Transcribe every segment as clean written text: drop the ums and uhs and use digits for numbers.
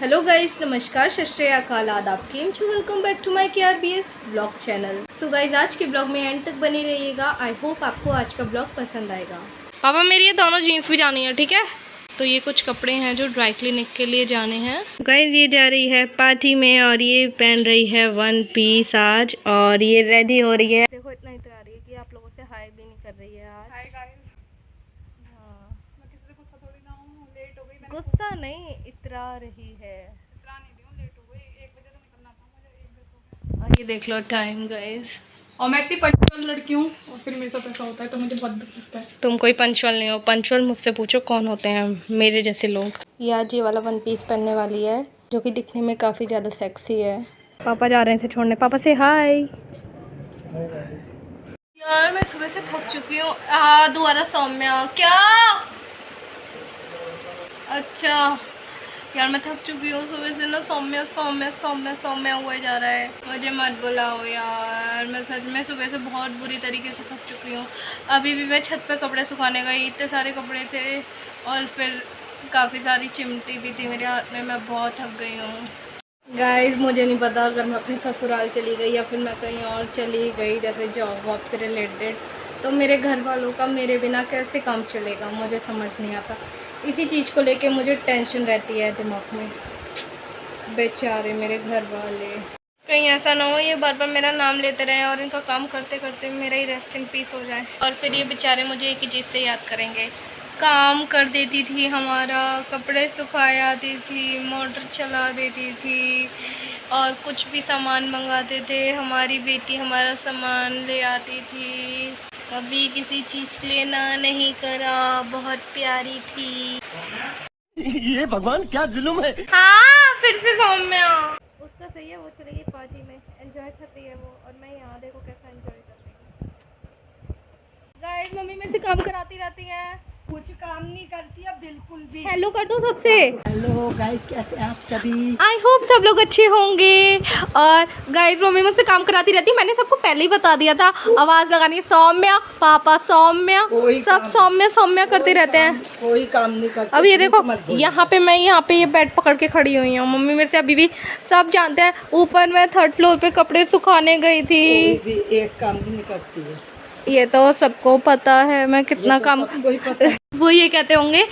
Hello guys, नमस्कार, सत श्री अकाल, आदाब, केम छो, welcome back to my KRBS blog channel. So guys, आज के ब्लॉग में एंड तक बनी रहिएगा। आई होप आपको आज का ब्लॉग पसंद आएगा। पापा, मेरी ये दोनों जीन्स भी जानी है, ठीक है? तो ये कुछ कपड़े हैं जो ड्राई क्लीनिक के लिए जाने हैं। गाइस, ये जा रही है पार्टी में और ये पहन रही है वन पीस आज, और ये रेडी हो रही है। देखो, इतना इतरा रही है कि आप लोगों से हाय भी नहीं कर रही है आज। Hi guys. मैं किसी से गुस्सा थोड़ी ना हूं, लेट हो गई। गुस्सा नहीं, इतरा रही है। इतरा नहीं रही हूं, लेट हो गई। 1 बजे तो निकलना था मुझे, 1 बजे हो गया। ये देख लो टाइम गाइस। और मैं इतनी पंचुअल लड़की हूँ और फिर मेरे साथ ऐसा होता है तो मुझे बहुत दुख लगता है। तुम कोई पंचुअल नहीं हो। पंचुअल मुझसे पूछो कौन होते हैं मेरे जैसे लोग। ये आज ये वाला वन पीस पहनने वाली है जो कि दिखने में काफ़ी ज़्यादा सेक्सी है। पापा जा रहे हैं इसे छोड़ने। पापा से हाय। यार, मैं सुबह से थक चुकी हूँ। दोबारा सौम्या क्या? अच्छा यार, मैं थक चुकी हूँ सुबह से ना। सौम्या सौम्या सौम्या सौम्या हुआ जा रहा है। मुझे मत बुलाओ यार। मैं सच में सुबह से बहुत बुरी तरीके से थक चुकी हूँ। अभी भी मैं छत पे कपड़े सुखाने गई, इतने सारे कपड़े थे और फिर काफ़ी सारी चिमटी भी थी मेरे हाथ में। मैं बहुत थक गई हूँ गाइस। मुझे नहीं पता अगर मैं अपने ससुराल चली गई या फिर मैं कहीं और चली गई, जैसे जॉब वॉब से रिलेटेड, तो मेरे घर वालों का मेरे बिना कैसे काम चलेगा, मुझे समझ नहीं आता। इसी चीज़ को लेके मुझे टेंशन रहती है दिमाग में। बेचारे मेरे घर वाले, कहीं ऐसा ना हो ये बार बार मेरा नाम लेते रहे और इनका काम करते करते मेरा ही रेस्ट इन पीस हो जाए, और फिर ये बेचारे मुझे एक ही चीज़ से याद करेंगे। काम कर देती थी हमारा, कपड़े सुखाया आती थी, मोटर चला देती थी, और कुछ भी सामान मंगाते थे हमारी बेटी हमारा सामान ले आती थी। कभी किसी चीज़ के लिए ना नहीं करा, बहुत प्यारी थी। ये भगवान क्या जुल्म है। हाँ, फिर से सौम्या। उसका सही है, वो चलेगी पार्टी में, एंजॉय कर रही है वो, और मैं यहाँ देखो कैसा एंजॉय कर रही हूँ। गाइस, मम्मी मेरे से काम कराती रहती है। कुछ काम नहीं करती है बिल्कुल भी। हेलो कर दो सबसे। हेलो गाइस, कैसे हैं आप सभी? आई होप सब लोग अच्छे होंगे। और गाइस, मम्मी मुझसे काम कराती रहती है, मैंने सबको पहले ही बता दिया था। आवाज़ लगानी है सौम्या, पापा सौम्या, सब सौम्या सौम्या करते रहते हैं। कोई काम नहीं करते। अब ये देखो, यहाँ पे मैं यहाँ पे ये बेड पकड़ के खड़ी हुई हूँ। मम्मी मेरे से अभी भी, सब जानते हैं, ऊपर मैं 3rd फ्लोर पे कपड़े सुखाने गई थी। कोई भी एक काम भी नहीं करती है। ये तो सबको पता है मैं कितना काम। वो ये कहते होंगे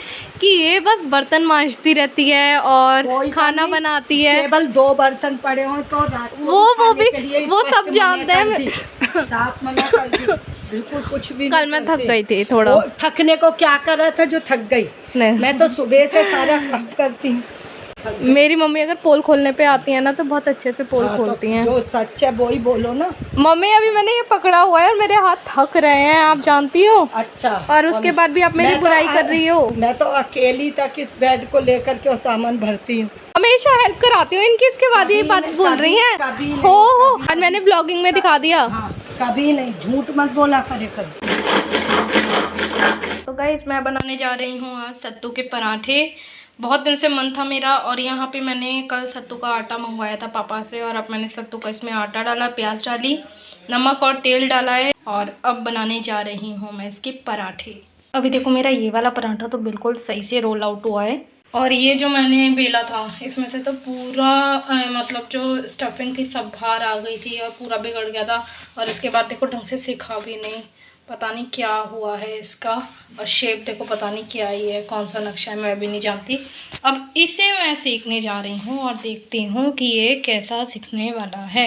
कि ये बस बर्तन मांजती रहती है और खाना बनाती है। केवल 2 बर्तन पड़े हो तो रात वो भी वो सब जानते हैं। साफ मना कर दी, बिल्कुल कुछ भी। कल मैं थक गई थी थोड़ा। थकने को क्या कर रहा था जो थक गई? नहीं, मैं तो सुबह से सारा काम करती हूँ। मेरी मम्मी अगर पोल खोलने पे आती है ना तो बहुत अच्छे से पोल खोलती हैं। जो सच है वो ही बोलो ना। मम्मी, अभी मैंने ये पकड़ा हुआ है और मेरे हाथ थक रहे हैं, आप जानती हो। अच्छा। और उसके बाद भी आप मेरी बुराई कर रही हो। मैं तो अकेली तक इस बेड को लेकर के सामान भरती हूँ। हमेशा हेल्प कराती हूँ इनकी, इसके बाद ये बात बोल रही हैं। हो और मैंने ब्लॉगिंग में दिखा दिया। हाँ, कभी नहीं, झूठ मत बोला करे कभी। तो गाइस, मैं बनाने जा रही हूँ आज सत्तू के पराठे। बहुत दिन से मन था मेरा, और यहाँ पे मैंने कल सत्तू का आटा मंगवाया था पापा से, और अब मैंने सत्तू का इसमें आटा डाला, प्याज डाली, नमक और तेल डाला है, और अब बनाने जा रही हूँ मैं इसके पराठे। अभी देखो, मेरा ये वाला पराठा तो बिल्कुल सही से रोल आउट हुआ है, और ये जो मैंने बेला था इसमें से तो पूरा मतलब जो स्टफिंग थी सब बाहर आ गई थी और पूरा बिगड़ गया था। और इसके बाद देखो ढंग से सिखा भी नहीं, पता नहीं क्या हुआ है इसका। और शेप देखो, पता नहीं क्या ही है, कौन सा नक्शा है, मैं भी नहीं जानती। अब इसे मैं सीखने जा रही हूँ और देखती हूँ कि ये कैसा सीखने वाला है।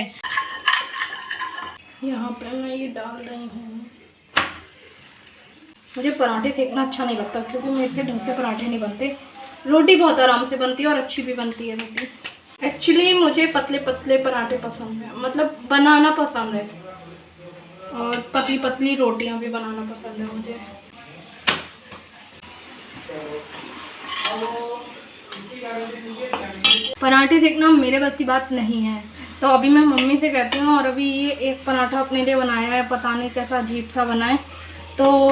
यहाँ पे मैं ये डाल रही हूँ। मुझे पराठे सेकना अच्छा नहीं लगता क्योंकि मेरे से ढंग से पराठे नहीं बनते। रोटी बहुत आराम से बनती है और अच्छी भी बनती है रोटी। एक्चुअली मुझे पतले पतले पराठे पसंद है, मतलब बनाना पसंद है, और पतली पतली रोटियां भी बनाना पसंद है मुझे। पराठे सेकना मेरे बस की बात नहीं है, तो अभी मैं मम्मी से कहती हूँ। और अभी ये एक पराठा अपने लिए बनाया है, पता नहीं कैसा अजीब सा बना है, तो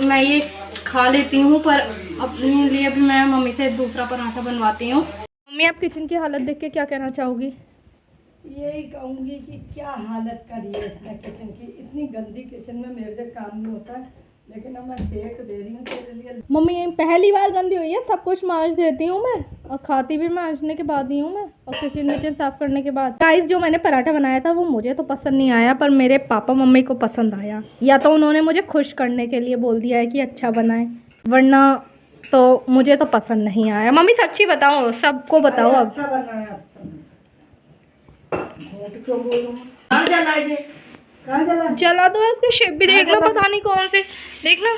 मैं ये खा लेती हूँ, पर अपने लिए भी मैं मम्मी से दूसरा पराठा बनवाती हूँ। मम्मी, आप किचन की हालत देख के क्या कहना चाहोगी? यही कहूँगी कि क्या हालत करी है इसने किचन की। इतनी गंदी किचन में मेरे से काम नहीं होता है। लेकिन अब मैं सेक दे रही हूँ तेरे लिए। मम्मी ये पहली बार गंदी हुई है, सब कुछ मांज देती हूँ मैं और खाती भी मांजने के बाद ही हूँ मैं, और किचन साफ करने के बाद। गाइस जो मैंने पराठा बनाया था वो मुझे तो पसंद नहीं आया, पर मेरे पापा मम्मी को पसंद आया, या तो उन्होंने मुझे खुश करने के लिए बोल दिया है कि अच्छा बनाए, वरना तो मुझे तो पसंद नहीं आया। मम्मी सच्ची बताओ, सबको बताओ अब। अच्छा बनाया, अच्छा झूठ क्यों बोलूं? कहाँ जला ये? कहाँ जला? जला दो, इसके शेप भी देखना, पता नहीं कौन से, देखना।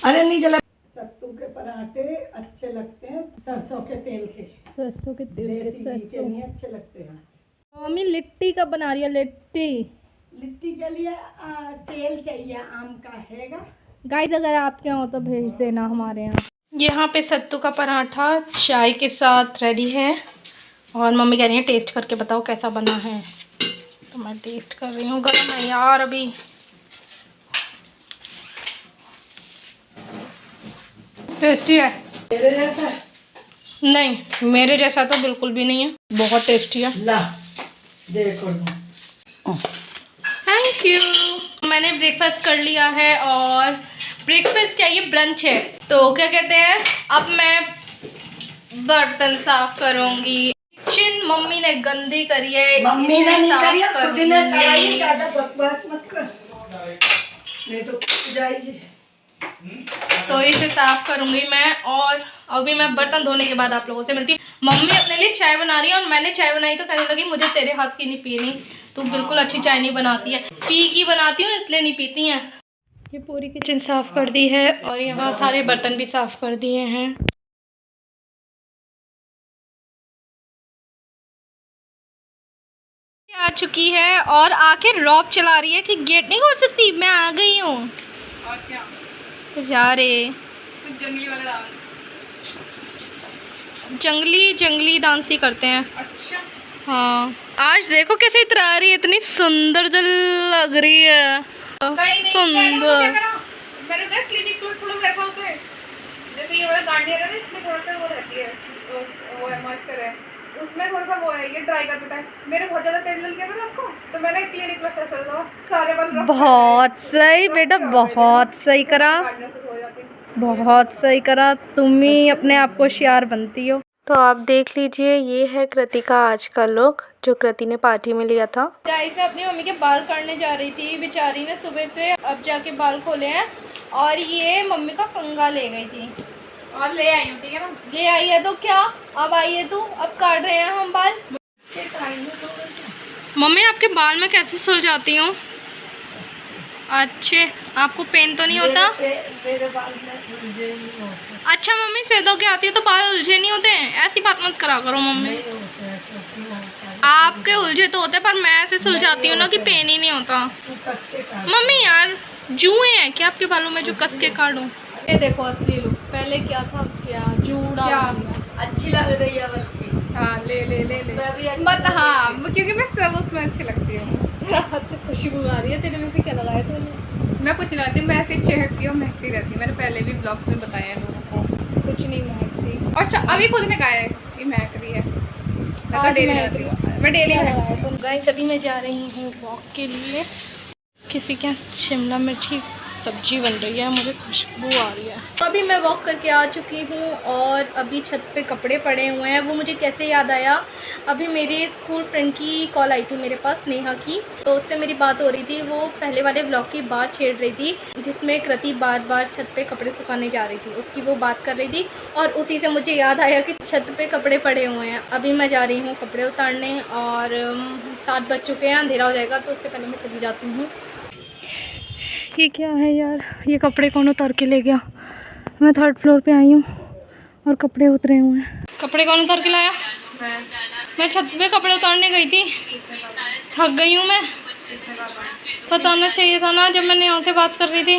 अरे नहीं जला। सत्तू के पराठे अच्छे लगते हैं सरसों के तेल के। सरसों के तेल के, देसी घी के सरसों। नहीं अच्छे लगते हैं। मम्मी लिट्टी कब बना रही है? लिट्टी लिट्टी के लिए तेल चाहिए, आम का हैगा। गाइस अगर आपके यहाँ हो तो भेज देना हमारे यहाँ। यहाँ पे सत्तू का पराठा चाय के साथ रेडी है, और मम्मी कह रही है टेस्ट करके बताओ कैसा बना है, तो मैं टेस्ट कर रही हूँ। गर्म है यार अभी। टेस्टी है? तेरे जैसा? नहीं, मेरे जैसा तो बिल्कुल भी नहीं है, बहुत टेस्टी है। ला देखो। Thank you. मैंने ब्रेकफास्ट कर लिया है, और ब्रेकफास्ट क्या, ये ब्रंच है, तो क्या कहते हैं, अब मैं बर्तन साफ करूंगी। किचन मम्मी ने गंदी करी है, मम्मी ने नहीं करी है, खुद ने करूंगी। सराई। ज्यादा बकवास मत कर, नहीं तो टूट जाएगी। तो इसे साफ करूंगी मैं, और अभी मैं बर्तन धोने के बाद आप लोगों से मिलती हूँ। मम्मी अपने लिए चाय बना रही है, और मैंने चाय बनाई तो कहने लगी मुझे तेरे हाथ की नहीं पीनी, तू बिल्कुल अच्छी चाय नहीं बनाती है, फीकी बनाती हूँ इसलिए नहीं पीती हैं। ये पूरी किचन साफ कर दी है, और यहाँ सारे बर्तन भी साफ कर दिए हैं। आ चुकी है, और आखिर रॉब चला रही है कि गेट नहीं खोल सकती, मैं आ गई हूँ। और क्या तो जा रहे जंगली वाला डांस, जंगली डांस ही करते हैं। अच्छा हाँ, आज देखो कैसे इतरा रही है, इतनी सुंदर जो लग रही है, सुंदर। मैंने देखा क्लिनिक क्लोज थोड़ा वैसा होता है, जैसे ये वाला गार्नियर है ना, इसमें थोड़ा सा वो रहती है, वो है मॉइस्चर है, उसमें थोड़ा सा वो है, ये ड्राई कर देता है। मेरे बहुत ज्यादा तेल लग गया था ना आपको, तो मैंने क्लिनिक प्लस ऐसा था, सारे बाल बहुत सही बेटा, बहुत सही करा, बहुत सही करा, तुम ही अपने आप को होशियार बनती हो। तो आप देख लीजिए, ये है कृतिका आज का लुक जो कृति ने पार्टी में लिया था। गाइस मैं अपनी मम्मी के बाल काटने जा रही थी, बेचारी ने सुबह से अब जाके बाल खोले हैं, और ये मम्मी का कंगा ले गई थी और ले आई हूँ, ठीक है ना, ले आई है तो क्या, अब आई है तू, अब काट रहे हैं हम बाल। मम्मी आपके बाल में कैसे सुलझाती हूँ? अच्छे, आपको पेन तो नहीं होता? मेरे बाल में उलझे नहीं होते। अच्छा मम्मी सिर धो के आती है तो बाल उलझे नहीं होते हैं? ऐसी बात मत करा करो मम्मी। आपके उलझे तो होते, पर मैं ऐसे सुलझाती हूँ ना कि पेन ही नहीं होता। मम्मी यार जुए हैं क्या आपके बालों में जो कस के काटूं? ये देखो असली लुक, पहले क्या था क्या जूड़ा, क्या अच्छी लग रही है बल्कि। हाँ ले ले ले ले मत, हाँ क्योंकि मैं सब उसमें अच्छी लगती हूँ। खुशबू आ रही है तेरे में से, क्या लगाया तूने? मैं कुछ नहीं लगाती, मैं ऐसे चहकती हूँ, महकती रहती हूँ, मैंने पहले भी ब्लॉग्स में बताया है लोगों को, कुछ नहीं महकती। अच्छा अभी खुद ने कहा है कि महक रही है, मैं डेली महकती हूँ। गाइस अभी मैं जा रही हूँ वॉक के लिए, किसी के यहाँ शिमला मिर्च की सब्जी बन रही है, मुझे खुशबू आ रही है। तो अभी मैं वॉक करके आ चुकी हूँ, और अभी छत पे कपड़े पड़े हुए हैं। वो मुझे कैसे याद आया, अभी मेरे स्कूल फ्रेंड की कॉल आई थी मेरे पास, नेहा की, तो उससे मेरी बात हो रही थी। वो पहले वाले ब्लॉग की बात छेड़ रही थी जिसमें कृति बार बार छत पे कपड़े सुखाने जा रही थी, उसकी वो बात कर रही थी, और उसी से मुझे याद आया कि छत पे कपड़े पड़े हुए हैं। अभी मैं जा रही हूँ कपड़े उतारने, और 7 बज चुके हैं, अंधेरा हो जाएगा, तो उससे पहले मैं चली जाती हूँ। ये क्या है यार, ये कपड़े कौन उतार के ले गया? मैं 3rd फ्लोर पे आई हूँ और कपड़े उतरे हुए हैं। कपड़े कौन उतार के लाया? मैं छत पे कपड़े उतारने गई थी, थक गई हूँ मैं। बताना चाहिए था ना जब मैंने यहाँ से बात कर रही थी।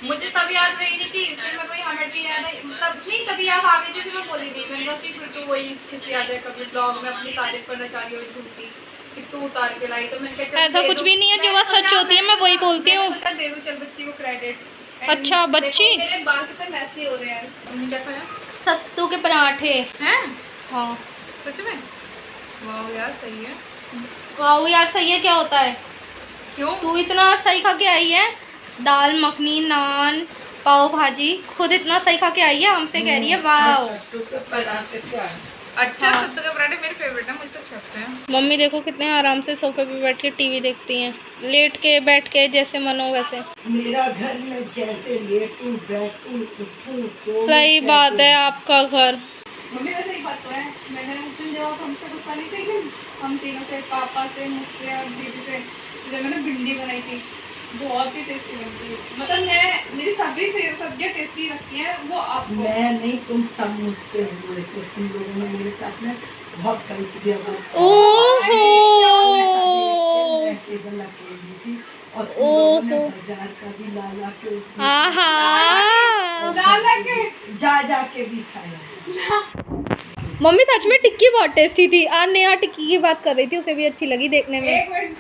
मुझे तब याद रही नहीं थी, फिर मैं कोई हमें भी याद आई, तब नहीं तभी याद आ गई थी, फिर मैं बोली थी, मैंने कहा कि फिर तो वही किसी याद है, कभी ब्लॉग में अपनी तारीफ करना चाह रही हो झूठी कि तू उतार के लाई, तो मैंने कहा ऐसा कुछ भी नहीं है, जो बात सच होती है मैं वही बोलती हूँ। दे दूँ चल बच्ची को क्रेडिट। अच्छा बच्ची, मेरे बाल कितने मैसी हो रहे हैं। तुमने क्या खाया? सत्तू के पराठे हैं। हाँ सच में? वाह यार सही है। वाह यार सही है क्या होता है? क्यों तू इतना सही खा के आई है? दाल मखनी, नान, पाव भाजी, खुद इतना सही खा के आई है, हमसे कह रही है वाह। सत्तू के पराठे क्या अच्छा, सत्तू के पराठे मेरे फेवरेट है, मुझे तो अच्छे लगते हैं। मम्मी देखो कितने आराम से सोफे पे बैठ के टीवी देखती हैं, लेट के बैठ के जैसे मन हो वैसे। मेरा घर में जैसे लेटू बैठू उठू सही बात है, आपका घर। मम्मी वैसे एक बात तो है, मैंने उस दिन जब हमसे गुस्सा नहीं थी, हम तीनों से, पापा से, मुझसे और दीदी से, जब मैंने भिंडी बनाई थी, बहुत ही टेस्टी बनती है। मतलब मैं, मेरी सभी सब्जियां टेस्टी लगती हैं, वो आपको। मैं नहीं, तुम सब मुझसे हुए थे, तुम लोगों ने मेरे साथ में बहुत गलत किया। टेबल अकेली थी और तुम लोगों ने बाजार का भी ला के जा के भी खाया। मम्मी सच में टिक्की बहुत टेस्टी थी। आज नेहा टिक्की की बात कर रही थी, उसे भी अच्छी लगी देखने में। एक मिनट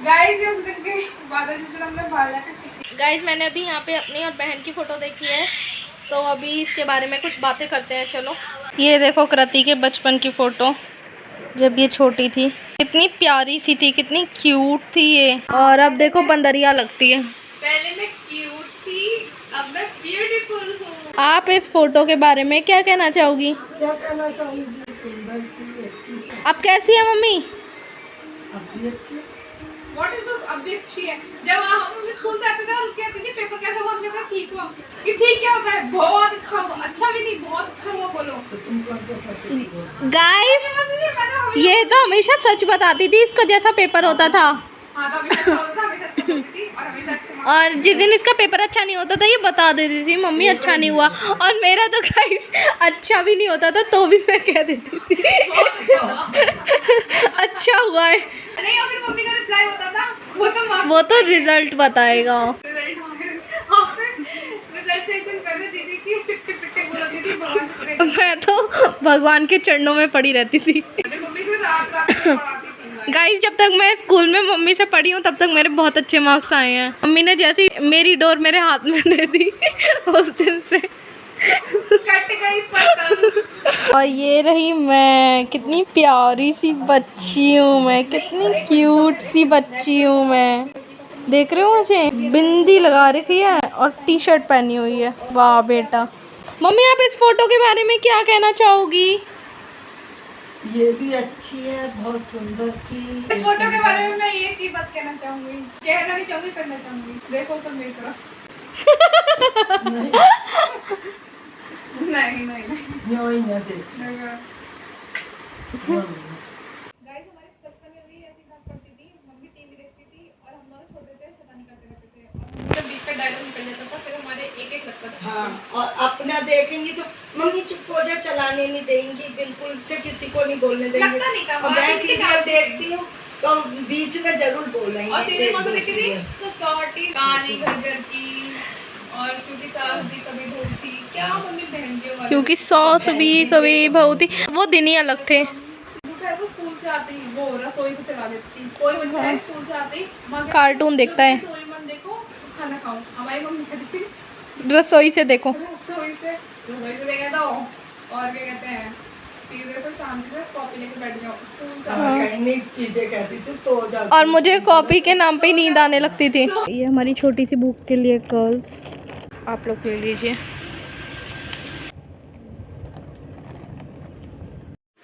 गाइस, ये उस दिन के बाद जिस दिन हमने बाहर जाकर गाइस, मैंने अभी यहाँ पे अपनी और बहन की फ़ोटो देखी है, तो अभी इसके बारे में कुछ बातें करते हैं। चलो, ये देखो कृति के बचपन की फ़ोटो, जब ये छोटी थी, कितनी प्यारी सी थी, कितनी क्यूट थी ये। और अब देखो बंदरिया लगती है। पहले मैं क्यूट थी, अब मैं ब्यूटीफुल हूँ। आप इस फोटो के बारे में क्या कहना चाहोगी? क्या कहना चाहूँगी? सुंदर थी, अच्छी। अब कैसी है मम्मी? अभी अच्छी। What is this? अभी अच्छी है। जब हम स्कूल से आते थे और कहते थे पेपर कैसा हुआ, हम कहते थे ठीक हुआ। कि ठीक क्या होता है? बहुत अच्छा हुआ। अच्छा भी नहीं, बहुत अच्छा हुआ बोलो। तो तुम कौन सा पढ़ती हो? गाइस, ये तो हमेशा सच बताती थी, इसका जैसा पेपर होता था। हाँ, तो हमेशा अच्छा होता था, हमेशा अच्छा बोलती थी और हमेशा अच्छा। और जिस दिन इसका पेपर अच्छा नहीं होता था, ये बता देती थी मम्मी अच्छा नहीं हुआ। और मेरा तो गाइस अच्छा भी नहीं होता था, तो भी मैं कह देती थी अच्छा हुआ है। नहीं, और फिर मम्मी का रिप्लाई होता था, वो तो रिजल्ट बताएगा। रिजल्ट से एक दिन पहले दीदी की सिट्टी पिट्टी बोलती थी, मैं तो भगवान के चरणों में पड़ी रहती थी। मम्मी से रात रात पढ़ाती थी। गाइस, जब तक मैं स्कूल में मम्मी से पढ़ी हूँ, तब तक मेरे बहुत अच्छे मार्क्स आए हैं। मम्मी ने जैसी मेरी डोर मेरे हाथ में दे दी, उस दिन से कट गई पतंग। और ये रही मैं, कितनी प्यारी सी बच्ची हूँ मैं, कितनी क्यूट सी बच्ची हूँ मैं। देख रहे हो मुझे? बिंदी लगा रखी है और टी शर्ट पहनी हुई है। वाह बेटा। मम्मी, आप इस फोटो के बारे में क्या कहना चाहोगी? ये भी अच्छी है, बहुत सुंदर थी। इस फोटो के बारे में मैं ये की बात कहना चाहूंगी, कहना नहीं चाहूंगी, करना चाहूंगी। देखो सब मेरी तरफ। नहीं नहीं नहीं देख। गाइस, हमारे बचपन में भी ऐसी बात पड़ती थी, मम्मी टीवी देखती थी और हम दोनों छोटे थे, शैतानी करते रहते थे, और जब बीच का डायलॉग निकल जाता था, फिर हमारे एक एक लगता था। हाँ, और अपना देखेंगी तो मम्मी चुप हो जा, चलाने नहीं देंगी, बिल्कुल से किसी को नहीं बोलने देंगे। लगता नहीं था। और मैं सीरियल देखती हूँ तो बीच में जरूर बोलेंगे। और सीरियल कौन सा देखती थी? तो सॉर्टी, कहानी घर की, और क्योंकि सास भी कभी बहू थी, क्या मम्मी बहन वाली, क्योंकि सास भी कभी बहू थी, वो दिन ही अलग थे। वो स्कूल से आते ही वो रसोई से चला देती थी। कोई बच्चा है स्कूल से आते ही कार्टून देखता है, डोरेमोन देखो, खाना खाओ। हमारी मम्मी कहती थी रसोई से देखो, रसोई से देखा था। और क्या कहते हैं, सीधे से शांति से कॉपी लेके बैठ जाओ स्कूल से। कहीं नहीं, सीधे कहती थी सो जाओ। और मुझे कॉपी के नाम पे नींद आने लगती थी। ये हमारी छोटी सी बुक के लिए कर्ल्स, आप लोग ले लीजिए।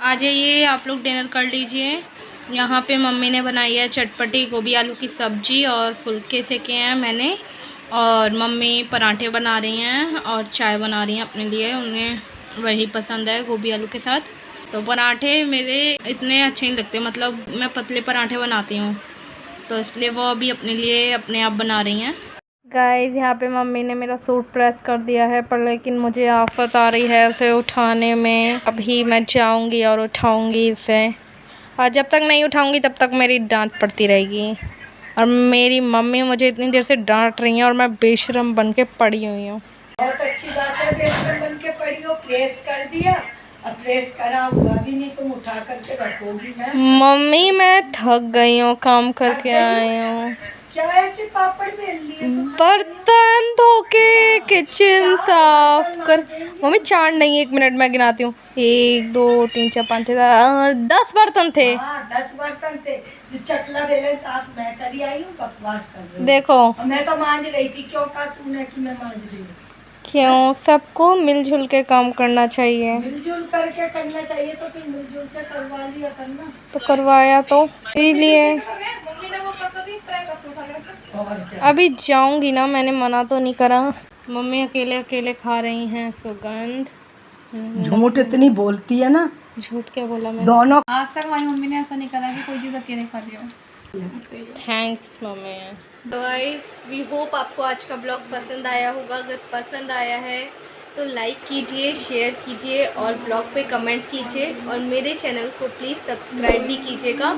आ जाइए, आप लोग डिनर कर लीजिए। यहाँ पे मम्मी ने बनाई है चटपटी गोभी आलू की सब्जी और फुलके सेके हैं मैंने, और मम्मी पराठे बना रही हैं और चाय बना रही हैं अपने लिए, उन्हें वही पसंद है गोभी आलू के साथ। तो पराठे मेरे इतने अच्छे नहीं लगते, मतलब मैं पतले पराठे बनाती हूँ, तो इसलिए वो अभी अपने लिए अपने आप बना रही हैं। गाइस, यहाँ पे मम्मी ने मेरा सूट प्रेस कर दिया है, पर लेकिन मुझे आफत आ रही है उसे उठाने में। अभी मैं जाऊँगी और उठाऊँगी इसे, और जब तक नहीं उठाऊँगी तब तक मेरी डांट पड़ती रहेगी। और मेरी मम्मी मुझे इतनी देर से डांट रही हैं और मैं बेशरम बन के पड़ी हुई हूँ। बहुत अच्छी बात है, बेशरम बन के पड़ी हो, प्रेस कर दिया। अब प्रेस करा हुआ भी नहीं, तुम उठा करके रखोगी। मैं मम्मी, मैं थक गई हूँ, काम करके आई हूँ। क्या ऐसे पापड़ बेल लिए? बर्तन धो के किचन साफ कर। मम्मी 4 नहीं, 1 मिनट में गिनाती हूँ। 1 2 3 4 5 6 10 बर्तन थे। हाँ 10 बर्तन थे। जो चकला बेलन साफ मैं करी आई हूँ, बकवास कर रही हूँ। देखो और मैं तो मांझ रही थी, क्यों कहा तूने कि मैं मांझ रही हूँ? क्यों, सबको मिलजुल के काम करना चाहिए। मिलजुल करके करना चाहिए, तो फिर मिलजुल के करवा लिया करना। तो करवाया तो इसलिए और क्या? अभी जाऊंगी ना, मैंने मना तो नहीं करा। मम्मी अकेले अकेले खा रही हैं सुगंध। झूठ इतनी बोलती है ना। झूठ क्या बोला मैंने? दोनों। आज तक हमारी मम्मी ने ऐसा नहीं करा कि कोई चीज़ अकेले खा लिया। Thanks mummy. तो गाइस वी होप आपको आज का ब्लॉग पसंद आया होगा। अगर पसंद आया है तो लाइक कीजिए, शेयर कीजिए और ब्लॉग पे कमेंट कीजिए और मेरे चैनल को प्लीज़ सब्सक्राइब भी कीजिएगा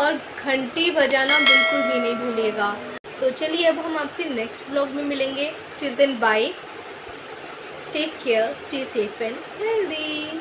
और घंटी बजाना बिल्कुल भी नहीं भूलिएगा। तो चलिए अब हम आपसे नेक्स्ट ब्लॉग में मिलेंगे। Till then bye, take care, stay safe and healthy.